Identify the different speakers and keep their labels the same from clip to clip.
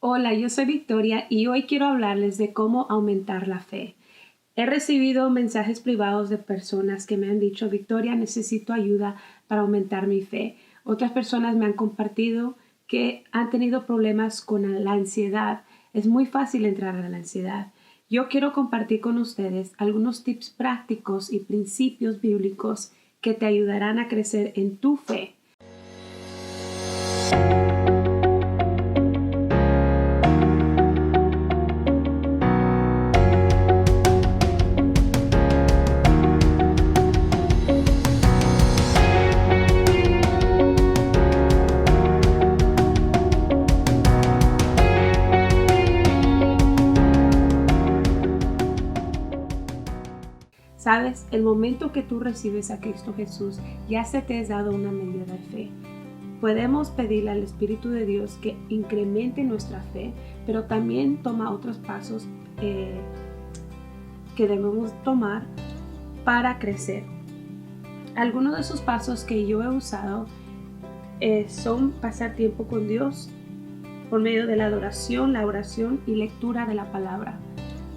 Speaker 1: Hola, yo soy Victoria y hoy quiero hablarles de cómo aumentar la fe. He recibido mensajes privados de personas que me han dicho, Victoria, necesito ayuda para aumentar mi fe. Otras personas me han compartido que han tenido problemas con la ansiedad. Es muy fácil entrar a la ansiedad. Yo quiero compartir con ustedes algunos tips prácticos y principios bíblicos que te ayudarán a crecer en tu fe. Sabes, el momento que tú recibes a Cristo Jesús, ya se te ha dado una medida de fe. Podemos pedirle al Espíritu de Dios que incremente nuestra fe, pero también toma otros pasos que debemos tomar para crecer. Algunos de esos pasos que yo he usado son pasar tiempo con Dios por medio de la adoración, la oración y lectura de la palabra.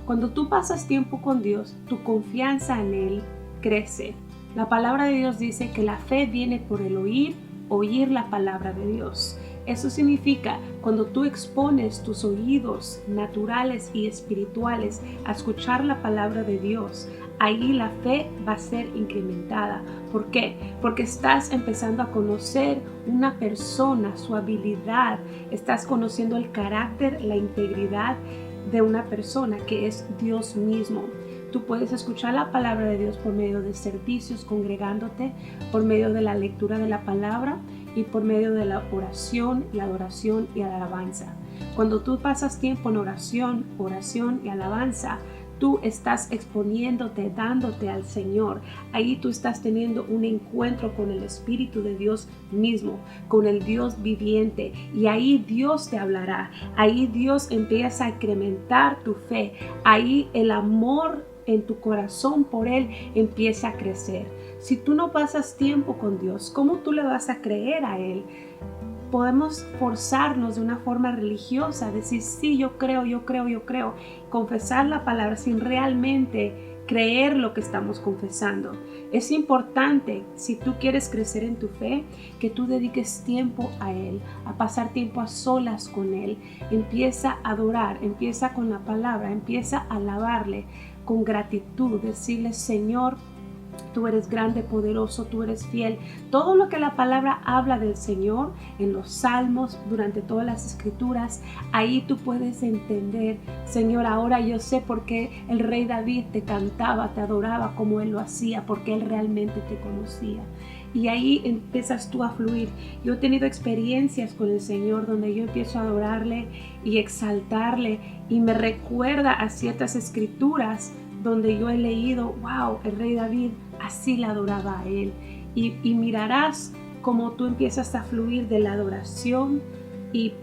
Speaker 1: Cuando tú pasas tiempo con Dios, tu confianza en Él crece. La palabra de Dios dice que la fe viene por el oír la palabra de Dios. Eso significa cuando tú expones tus oídos naturales y espirituales a escuchar la palabra de Dios, ahí la fe va a ser incrementada. ¿Por qué? Porque estás empezando a conocer una persona, su habilidad, estás conociendo el carácter, la integridad de una persona que es Dios mismo. Tú puedes escuchar la palabra de Dios por medio de servicios, congregándote, por medio de la lectura de la palabra y por medio de la oración, la adoración y la alabanza. Cuando tú pasas tiempo en oración y alabanza, tú estás exponiéndote, dándote al Señor. Ahí tú estás teniendo un encuentro con el Espíritu de Dios mismo, con el Dios viviente. Y ahí Dios te hablará. Ahí Dios empieza a incrementar tu fe. Ahí el amor en tu corazón por Él empieza a crecer. Si tú no pasas tiempo con Dios, ¿cómo tú le vas a creer a Él? Podemos forzarnos de una forma religiosa, decir sí, yo creo, confesar la palabra sin realmente creer lo que estamos confesando. Es importante, si tú quieres crecer en tu fe, que tú dediques tiempo a Él, a pasar tiempo a solas con Él. Empieza a adorar, empieza con la palabra, empieza a alabarle con gratitud, decirle, Señor, tú eres grande, poderoso, tú eres fiel. Todo lo que la palabra habla del Señor en los salmos, durante todas las escrituras, ahí tú puedes entender, Señor, ahora yo sé por qué el rey David te cantaba, te adoraba como él lo hacía, porque él realmente te conocía. Y ahí empiezas tú a fluir. Yo he tenido experiencias con el Señor donde yo empiezo a adorarle y exaltarle y me recuerda a ciertas escrituras donde yo he leído, wow, el rey David así la adoraba a él. Y mirarás cómo tú empiezas a fluir de la adoración y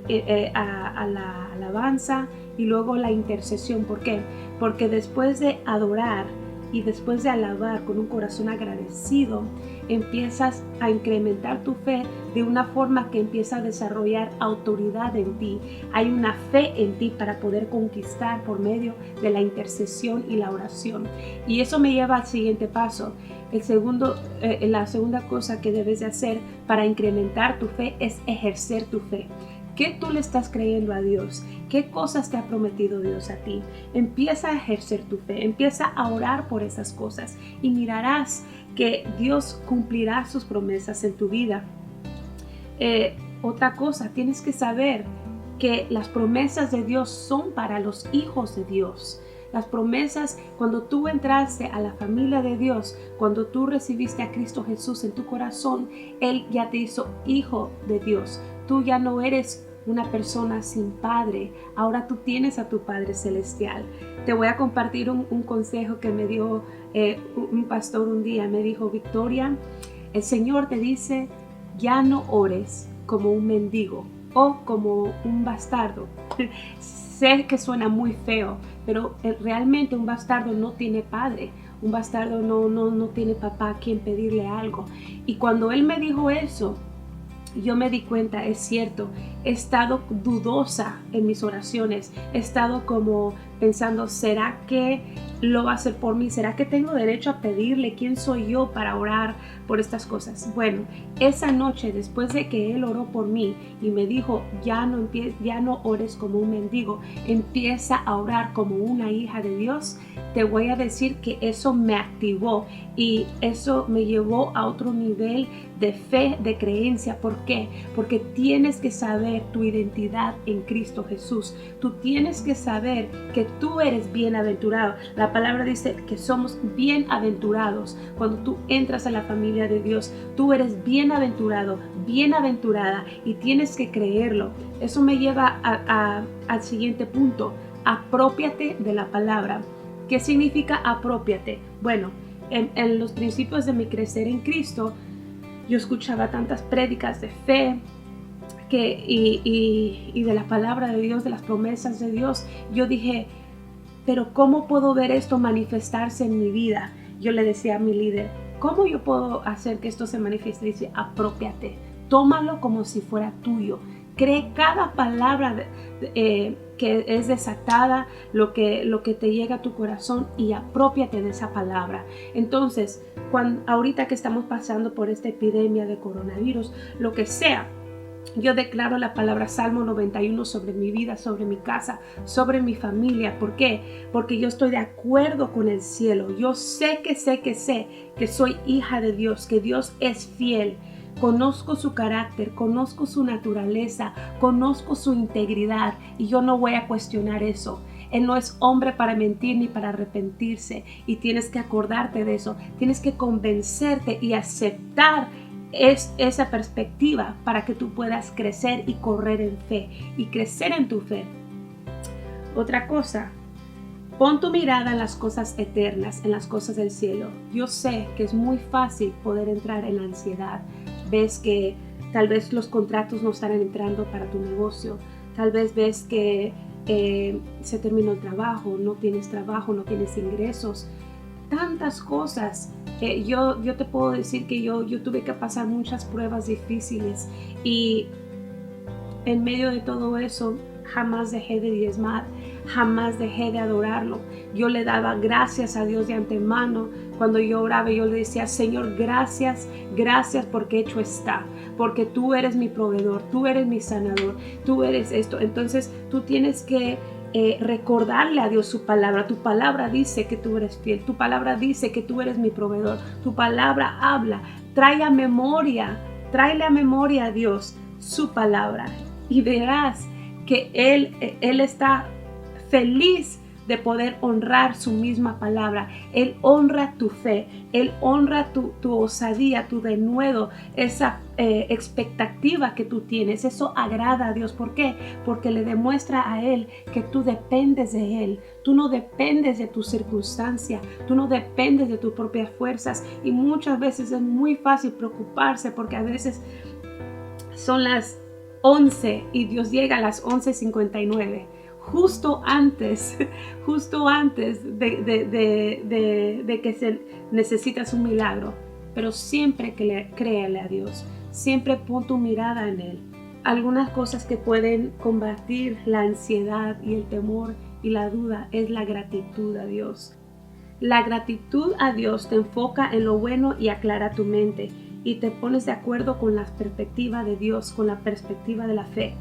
Speaker 1: a la alabanza y luego la intercesión. ¿Por qué? Porque después de adorar y después de alabar con un corazón agradecido, empiezas a incrementar tu fe de una forma que empieza a desarrollar autoridad en ti. Hay una fe en ti para poder conquistar por medio de la intercesión y la oración. Y eso me lleva al siguiente paso. La segunda cosa que debes de hacer para incrementar tu fe es ejercer tu fe. ¿Qué tú le estás creyendo a Dios? ¿Qué cosas te ha prometido Dios a ti? Empieza a ejercer tu fe, empieza a orar por esas cosas y mirarás que Dios cumplirá sus promesas en tu vida. Otra cosa, tienes que saber que las promesas de Dios son para los hijos de Dios. Las promesas, cuando tú entraste a la familia de Dios, cuando tú recibiste a Cristo Jesús en tu corazón, Él ya te hizo hijo de Dios. Tú ya no eres una persona sin padre, ahora tú tienes a tu Padre Celestial. Te voy a compartir un consejo que me dio un pastor un día. Me dijo, Victoria, el Señor te dice, ya no ores como un mendigo o como un bastardo. Sé que suena muy feo, pero realmente un bastardo no tiene padre. Un bastardo no tiene papá a quien pedirle algo. Y cuando él me dijo eso, yo me di cuenta, es cierto, he estado dudosa en mis oraciones, he estado como pensando, ¿será que lo va a hacer por mí? ¿Será que tengo derecho a pedirle? ¿Quién soy yo para orar por estas cosas? Bueno, esa noche, después de que él oró por mí y me dijo, ya no ores como un mendigo, empieza a orar como una hija de Dios, te voy a decir que eso me activó y eso me llevó a otro nivel de fe, de creencia. ¿Por qué? Porque tienes que saber tu identidad en Cristo Jesús. Tú tienes que saber que tú eres bienaventurado. La palabra dice que somos bienaventurados. Cuando tú entras a la familia de Dios, tú eres bienaventurado, bienaventurada, y tienes que creerlo. Eso me lleva al siguiente punto. Aprópiate de la palabra. ¿Qué significa aprópiate? Bueno, en los principios de mi crecer en Cristo, yo escuchaba tantas prédicas de fe y de la palabra de Dios, de las promesas de Dios. Yo dije, pero ¿cómo puedo ver esto manifestarse en mi vida? Yo le decía a mi líder, ¿cómo yo puedo hacer que esto se manifieste? Dice, aprópiate, tómalo como si fuera tuyo. Cree cada palabra que es desatada, lo que te llega a tu corazón, y aprópiate de esa palabra. Entonces, ahorita que estamos pasando por esta epidemia de coronavirus, lo que sea, yo declaro la palabra Salmo 91 sobre mi vida, sobre mi casa, sobre mi familia. ¿Por qué? Porque yo estoy de acuerdo con el cielo. Yo sé que soy hija de Dios, que Dios es fiel. Conozco su carácter, conozco su naturaleza, conozco su integridad, y yo no voy a cuestionar eso. Él no es hombre para mentir ni para arrepentirse, y tienes que acordarte de eso. Tienes que convencerte y aceptar esa perspectiva para que tú puedas crecer y correr en fe y crecer en tu fe. Otra cosa, pon tu mirada en las cosas eternas, en las cosas del cielo. Yo sé que es muy fácil poder entrar en la ansiedad. Ves que tal vez los contratos no están entrando para tu negocio. Tal vez ves que se terminó el trabajo, no tienes ingresos. Tantas cosas. Yo te puedo decir que yo tuve que pasar muchas pruebas difíciles, y en medio de todo eso jamás dejé de diezmar, jamás dejé de adorarlo. Yo le daba gracias a Dios de antemano. Cuando yo oraba, yo le decía, Señor, gracias porque hecho está, porque tú eres mi proveedor, tú eres mi sanador, tú eres esto. Entonces tú tienes que recordarle a Dios su palabra. Tu palabra dice que tú eres fiel, tu palabra dice que tú eres mi proveedor, tu palabra habla. Tráele a memoria a Dios su palabra, y verás que Él está feliz de poder honrar su misma palabra. Él honra tu fe, Él honra tu osadía, tu denuedo, esa expectativa que tú tienes. Eso agrada a Dios. ¿Por qué? Porque le demuestra a Él que tú dependes de Él. Tú no dependes de tu circunstancia, tú no dependes de tus propias fuerzas, y muchas veces es muy fácil preocuparse porque a veces son las 11 y Dios llega a las 11:59. Justo antes de que se necesitas un milagro. Pero siempre créale a Dios, siempre pon tu mirada en Él. Algunas cosas que pueden combatir la ansiedad y el temor y la duda es la gratitud a Dios. La gratitud a Dios te enfoca en lo bueno y aclara tu mente, y te pones de acuerdo con la perspectiva de Dios, con la perspectiva de la fe.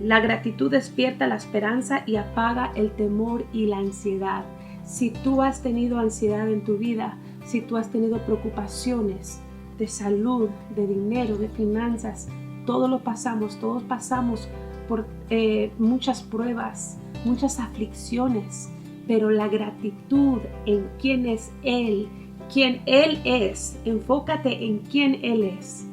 Speaker 1: La gratitud despierta la esperanza y apaga el temor y la ansiedad. Si tú has tenido ansiedad en tu vida, si tú has tenido preocupaciones de salud, de dinero, de finanzas, todos pasamos por muchas pruebas, muchas aflicciones, pero la gratitud en quién es Él, quién Él es, enfócate en quién Él es.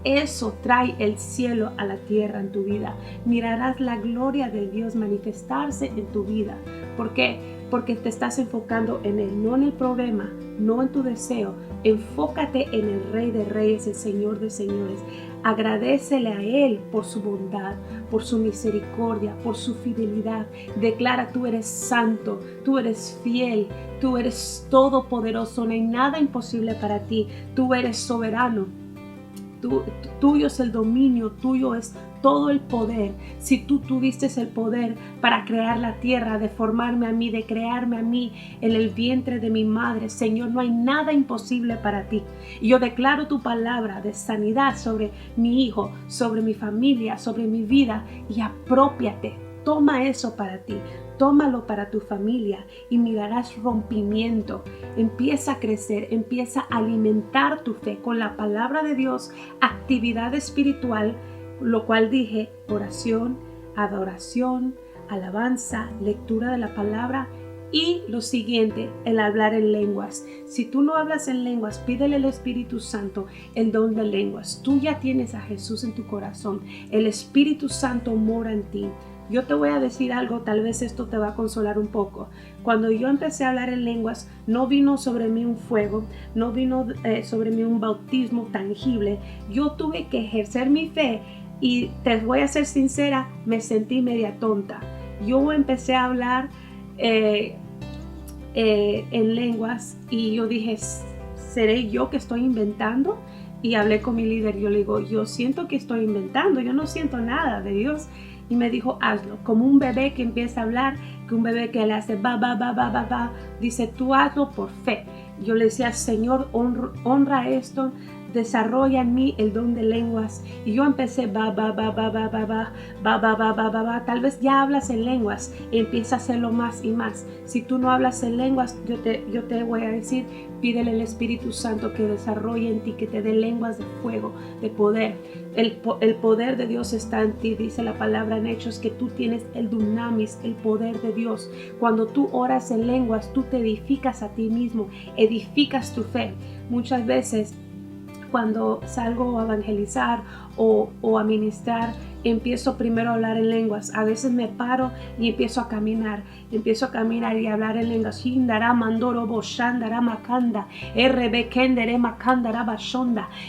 Speaker 1: Eso trae el cielo a la tierra en tu vida. Mirarás la gloria de Dios manifestarse en tu vida. ¿Por qué? Porque te estás enfocando en Él, no en el problema, no en tu deseo. Enfócate en el Rey de Reyes, el Señor de Señores. Agradécele a Él por su bondad, por su misericordia, por su fidelidad. Declara: tú eres santo, tú eres fiel, tú eres todopoderoso, no hay nada imposible para ti. Tú eres soberano. Tuyo es el dominio, tuyo es todo el poder. Si tú tuviste el poder para crear la tierra, de formarme a mí, de crearme a mí en el vientre de mi madre, Señor, no hay nada imposible para ti. Y yo declaro tu palabra de sanidad sobre mi hijo, sobre mi familia, sobre mi vida, y aprópiate. Toma eso para ti. Tómalo para tu familia y mirarás rompimiento. Empieza a crecer, empieza a alimentar tu fe con la palabra de Dios, actividad espiritual, lo cual dije, oración, adoración, alabanza, lectura de la palabra y lo siguiente, el hablar en lenguas. Si tú no hablas en lenguas, pídele al Espíritu Santo el don de lenguas. Tú ya tienes a Jesús en tu corazón. El Espíritu Santo mora en ti. Yo te voy a decir algo, tal vez esto te va a consolar un poco. Cuando yo empecé a hablar en lenguas, no vino sobre mí un fuego, no vino sobre mí un bautismo tangible. Yo tuve que ejercer mi fe y te voy a ser sincera, me sentí media tonta. Yo empecé a hablar en lenguas y yo dije, ¿seré yo que estoy inventando? Y hablé con mi líder, yo le digo, yo siento que estoy inventando, yo no siento nada de Dios. Y me dijo, hazlo, como un bebé que empieza a hablar, que un bebé que le hace ba, ba, ba, ba, ba, ba, dice, tú hazlo por fe. Yo le decía, Señor, honra esto, desarrolla en mí el don de lenguas. Y yo empecé ba, ba, ba, ba, ba, ba, ba, ba, ba, ba, ba, ba, ba. Tal vez ya hablas en lenguas, empieza a hacerlo más y más. Si tú no hablas en lenguas, yo te voy a decir, pídele al Espíritu Santo que desarrolle en ti, que te dé lenguas de fuego, de poder. El poder de Dios está en ti, dice la palabra en Hechos, que tú tienes el dunamis, el poder de Dios. Cuando tú oras en lenguas, tú te edificas a ti mismo, edificas tu fe. Muchas veces cuando salgo a evangelizar o a ministrar, empiezo primero a hablar en lenguas. A veces me paro y empiezo a caminar y a hablar en lenguas.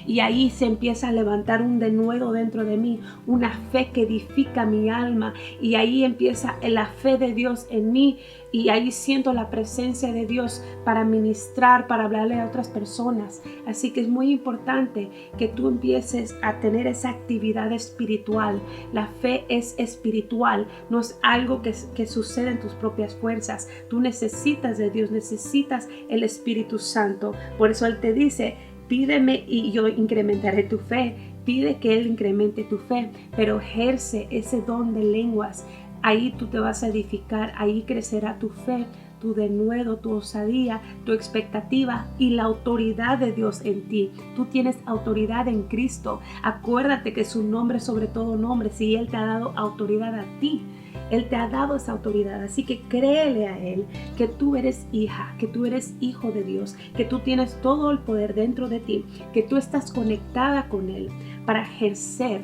Speaker 1: Y ahí se empieza a levantar un denuedo dentro de mí, una fe que edifica mi alma, y ahí empieza la fe de Dios en mí, y ahí siento la presencia de Dios para ministrar, para hablarle a otras personas. Así que es muy importante que tú empieces a tener esa actividad espiritual. La fe es espiritual, no es algo que sucede en tus propias fuerzas. Tú necesitas de Dios, necesitas el Espíritu Santo. Por eso Él te dice, pídeme y yo incrementaré tu fe. Pide que Él incremente tu fe, pero ejerce ese don de lenguas. Ahí tú te vas a edificar, ahí crecerá tu fe, tu denuedo, tu osadía, tu expectativa y la autoridad de Dios en ti. Tú tienes autoridad en Cristo. Acuérdate que su nombre es sobre todo nombre. Si Él te ha dado autoridad a ti, Él te ha dado esa autoridad. Así que créele a Él que tú eres hija, que tú eres hijo de Dios, que tú tienes todo el poder dentro de ti, que tú estás conectada con Él para ejercer,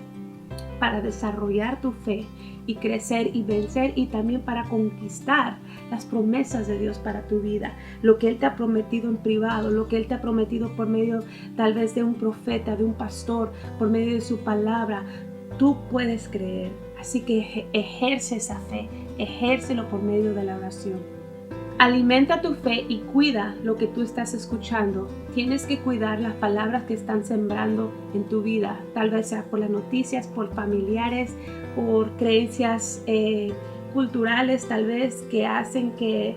Speaker 1: para desarrollar tu fe y crecer y vencer, y también para conquistar las promesas de Dios para tu vida, lo que Él te ha prometido en privado, lo que Él te ha prometido por medio tal vez de un profeta, de un pastor, por medio de su palabra. Tú puedes creer, así que ejerce esa fe, ejércelo por medio de la oración. Alimenta tu fe y cuida lo que tú estás escuchando. Tienes que cuidar las palabras que están sembrando en tu vida, tal vez sea por las noticias, por familiares, por creencias culturales tal vez que hacen que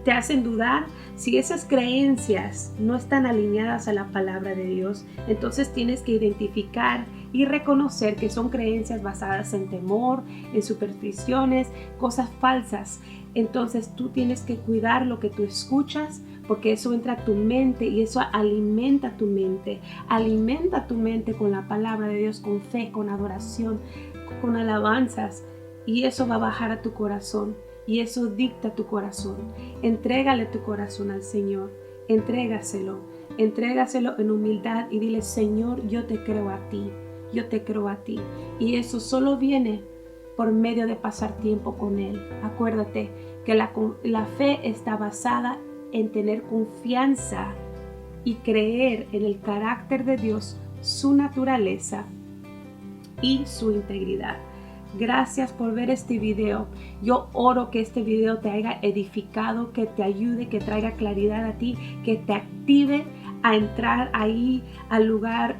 Speaker 1: te hacen dudar. Si esas creencias no están alineadas a la palabra de Dios, entonces tienes que identificar y reconocer que son creencias basadas en temor, en supersticiones, cosas falsas. Entonces tú tienes que cuidar lo que tú escuchas, porque eso entra a tu mente y eso alimenta tu mente. Alimenta tu mente con la palabra de Dios, con fe, con adoración, con alabanzas, y eso va a bajar a tu corazón y eso dicta tu corazón. Entrégale tu corazón al Señor, entrégaselo en humildad y dile: Señor, yo te creo a ti, yo te creo a ti. Y eso solo viene por medio de pasar tiempo con Él. Acuérdate que la fe está basada en tener confianza y creer en el carácter de Dios, su naturaleza y su integridad. Gracias por ver este video. Yo oro que este video te haya edificado, que te ayude, que traiga claridad a ti, que te active a entrar ahí al lugar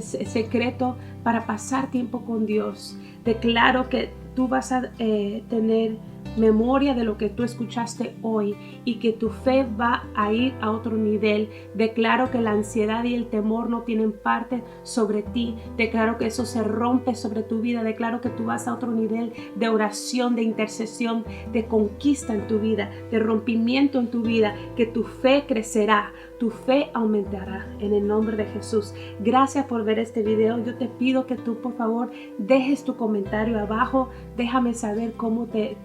Speaker 1: secreto para pasar tiempo con Dios. Declaro que tú vas a tener memoria de lo que tú escuchaste hoy y que tu fe va a ir a otro nivel. Declaro que la ansiedad y el temor no tienen parte sobre ti. Declaro que eso se rompe sobre tu vida. Declaro que tú vas a otro nivel de oración, de intercesión, de conquista en tu vida, de rompimiento en tu vida, que tu fe crecerá, tu fe aumentará en el nombre de Jesús. Gracias por ver este video. Yo te pido que tú, por favor, dejes tu comentario abajo. Déjame saber cómo te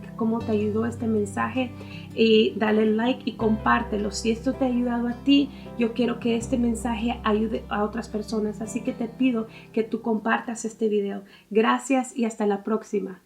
Speaker 1: ayudó este mensaje y dale like y compártelo. Si esto te ha ayudado a ti, yo quiero que este mensaje ayude a otras personas. Así que te pido que tú compartas este video. Gracias y hasta la próxima.